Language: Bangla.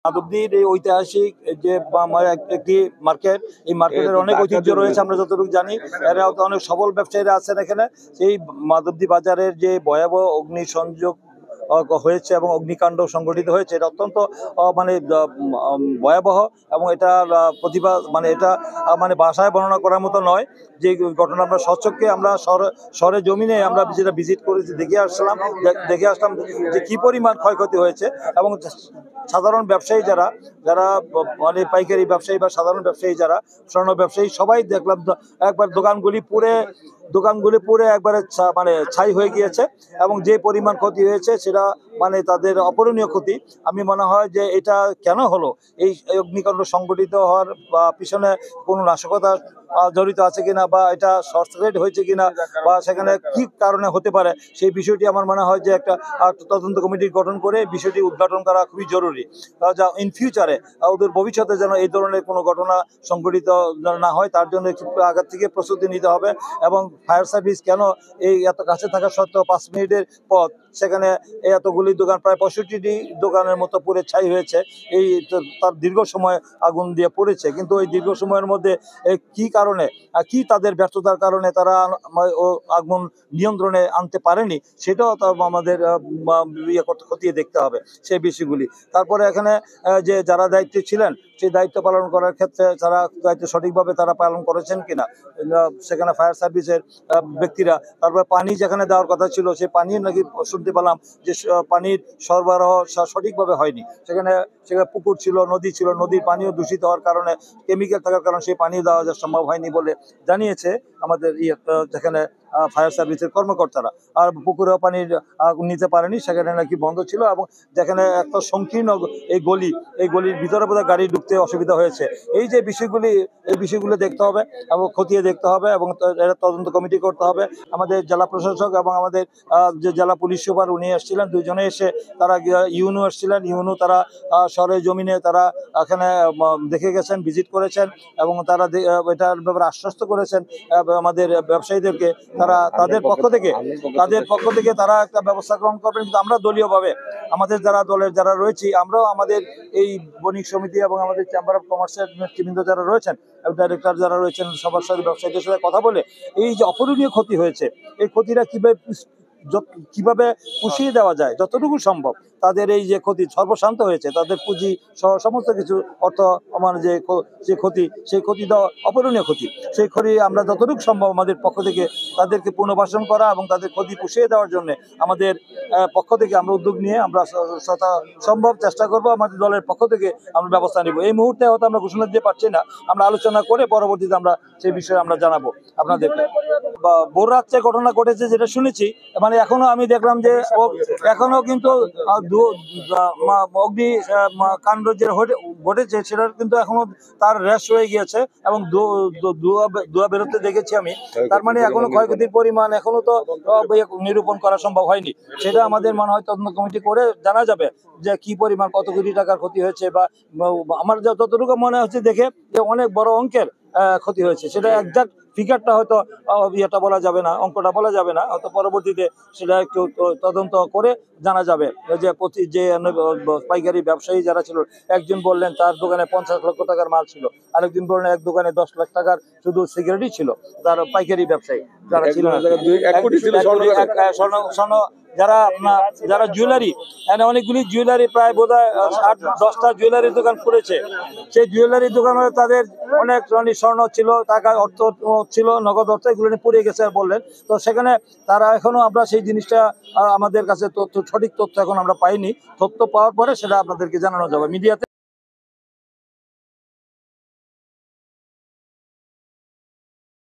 মাধবদীর এই ঐতিহাসিক যে একটি মার্কেট, এই মার্কেটের অনেক ঐতিহ্য রয়েছে আমরা যতটুকু জানি। এরা অনেক সবল ব্যবসায়ীরা আছেন এখানে। সেই মাধবদী বাজারের যে ভয়াবহ অগ্নিসংযোগ হয়েছে এবং অগ্নিকাণ্ড সংঘটিত হয়েছে, এটা অত্যন্ত মানে ভয়াবহ এবং এটা প্রতিবাদ মানে এটা মানে ভাষায় বর্ণনা করার মতো নয়। যে ঘটনা আমরা স্বচক্ষে আমরা শহরে জমিনে আমরা যেটা ভিজিট করেছি দেখে আসলাম যে কি পরিমাণ ক্ষয়ক্ষতি হয়েছে। এবং সাধারণ ব্যবসায়ী যারা যারা মানে পাইকারি ব্যবসায়ী বা সাধারণ ব্যবসায়ী যারা স্বর্ণ ব্যবসায়ী সবাই দেখলাম একবার দোকানগুলি পুরে একবারে মানে ছাই হয়ে গিয়েছে। এবং যে পরিমাণ ক্ষতি হয়েছে সেটা মানে তাদের অপূরণীয় ক্ষতি। আমি মনে হয় যে এটা কেন হলো, এই অগ্নিকাণ্ড সংঘটিত হওয়ার পিছনে কোনো নাশকতা জড়িত আছে কিনা, বা এটা শর্ট সার্কিট হয়েছে কিনা, বা সেখানে কি কারণে হতে পারে, সেই বিষয়টি আমার মনে হয় যে একটা তদন্ত কমিটি গঠন করে বিষয়টি উদ্ঘাটন করা খুবই জরুরি। যা ইন ফিউচারে ওদের ভবিষ্যতে যেন এই ধরনের কোনো ঘটনা সংঘটিত না হয় তার জন্য একটু আগে থেকে প্রস্তুতি নিতে হবে। এবং ফায়ার সার্ভিস কেন এই এত কাছে থাকা সত্ত্বেও 5 মিনিটের পথ সেখানে এতগুলি দোকান, প্রায় 65টি দোকানের মতো পুড়ে ছাই হয়েছে। এই তার দীর্ঘ সময় আগুন দিয়ে পড়েছে, কিন্তু ওই দীর্ঘ সময়ের মধ্যে কি কারণে কি তাদের ব্যর্থতার কারণে তারা আগুন নিয়ন্ত্রণে আনতে পারেনি, সেটাও আমাদের খতিয়ে দেখতে হবে সেই বিষয়গুলি। তারপরে এখানে যে যারা দায়িত্বে ছিলেন সেই দায়িত্ব পালন করার ক্ষেত্রে তারা দায়িত্ব সঠিকভাবে তারা পালন করেছেন কিনা, সেখানে ফায়ার সার্ভিসের ব্যক্তিরা। তারপরে পানি যেখানে দেওয়ার কথা ছিল সেই পানি নাকি শুনতে পেলাম যে পানির সরবরাহ সঠিকভাবে হয়নি। সেখানে পুকুর ছিল, নদী ছিল, নদীর পানিও দূষিত হওয়ার কারণে, কেমিক্যাল থাকার কারণে সেই পানি দেওয়া সম্ভব হয়নি বলে জানিয়েছে আমাদের যেখানে ফায়ার সার্ভিসের কর্মকর্তারা। আর পুকুরেও পানি নিতে পারেনি, সেখানে নাকি বন্ধ ছিল। এবং যেখানে একটা সংকীর্ণ এই গলির ভিতরে বোধহয় গাড়ি ঢুকতে অসুবিধা হয়েছে। এই বিষয়গুলো দেখতে হবে এবং খতিয়ে দেখতে হবে এবং এটা তদন্ত কমিটি করতে হবে। আমাদের জেলা প্রশাসক এবং আমাদের যে জেলা পুলিশ সুপার উনি এসেছিলেন, দুইজনে এসে তারা ইউনু এসেছিলেন। ইউনু তারা শহরে জমিনে তারা এখানে দেখে গেছেন, ভিজিট করেছেন এবং তারা এটার ব্যাপারে আশ্বস্ত করেছেন আমাদের ব্যবসায়ীদেরকে। তারা তাদের পক্ষ থেকে তারা একটা ব্যবস্থা গ্রহণ করবেন। কিন্তু আমরা দলীয়ভাবে আমাদের দলের যারা রয়েছি, আমরাও আমাদের এই বণিক সমিতি এবং আমাদের চেম্বার অফ কমার্সের নেতৃবৃন্দ যারা রয়েছেন, ডাইরেক্টর যারা রয়েছেন, সবার সাথে ব্যবসায়ীদের সাথে কথা বলে এই যে অপূরণীয় ক্ষতি হয়েছে, এই ক্ষতিটা কিভাবে পুষিয়ে দেওয়া যায় যতটুকু সম্ভব। তাদের এই যে ক্ষতি সর্বশান্ত হয়েছে, তাদের পুঁজি সহ সমস্ত কিছু অর্থ মানে যে ক্ষতি, সেই ক্ষতি অপূরণীয় ক্ষতি, সেই ক্ষতি আমরা যতটুকু সম্ভব আমাদের পক্ষ থেকে তাদেরকে পুনর্বাসন করা এবং তাদের ক্ষতি পুষিয়ে দেওয়ার জন্য আমাদের পক্ষ থেকে আমরা উদ্যোগ নিয়ে আমরা সম্ভব চেষ্টা করব। আমাদের দলের পক্ষ থেকে আমরা ব্যবস্থা নিব। এই মুহূর্তে হয়তো আমরা ঘোষণা দিতে পারছি না, আমরা আলোচনা করে পরবর্তীতে আমরা সেই বিষয়ে আমরা জানাবো আপনাদেরকে। ভোর রাত্রে ঘটনা ঘটেছে যেটা শুনেছি, মানে এখনো আমি দেখলাম যে এখনো কিন্তু অগ্নি কাণ্ড যে ঘটেছে সেটার কিন্তু এখনো তার হ্রাস হয়ে গিয়েছে এবং ধোঁয়া বেরোতে দেখেছি আমি। তার মানে এখনো ক্ষয়ক্ষতির পরিমাণ এখনো তো নিরূপণ করা সম্ভব হয়নি। সেটা আমাদের মনে হয় তদন্ত কমিটি করে জানা যাবে যে কি পরিমাণ, কত কোটি টাকার ক্ষতি হয়েছে। বা আমার যতটুকু মনে হচ্ছে দেখে যে অনেক বড় অঙ্কের ক্ষতি হয়েছে। সেটা একজাক্ট ফিগারটা হয়তো বলা যাবে না, অঙ্কটা বলা যাবে না, হয়তো পরবর্তীতে সেটা একটু তদন্ত করে জানা যাবে। যে পাইকারি ব্যবসায়ী যারা ছিল, একজন বললেন তার দোকানে 50 লক্ষ টাকার মাল ছিল, আরেকজন বললেন এক দোকানে 10 লাখ টাকার শুধু সিগারেটই ছিল। তার পাইকারি ব্যবসায়ী যারা ছিল স্বর্ণ যারা জুয়েলারি, অনেকগুলি জুয়েলারি, প্রায় বোধহয় 8-10টা জুয়েলারির দোকান করেছে। সেই জুয়েলারির দোকানে তাদের অনেক স্বর্ণ ছিল, টাকা অর্থ ছিল, নগদ অর্থ, এগুলো নিয়ে পড়ে গেছে বললেন। তো সেখানে তারা এখনো আমরা সেই জিনিসটা আমাদের কাছে সঠিক তথ্য এখন আমরা পাইনি। তথ্য পাওয়ার পরে সেটা আপনাদেরকে জানানো যাবে মিডিয়াতে।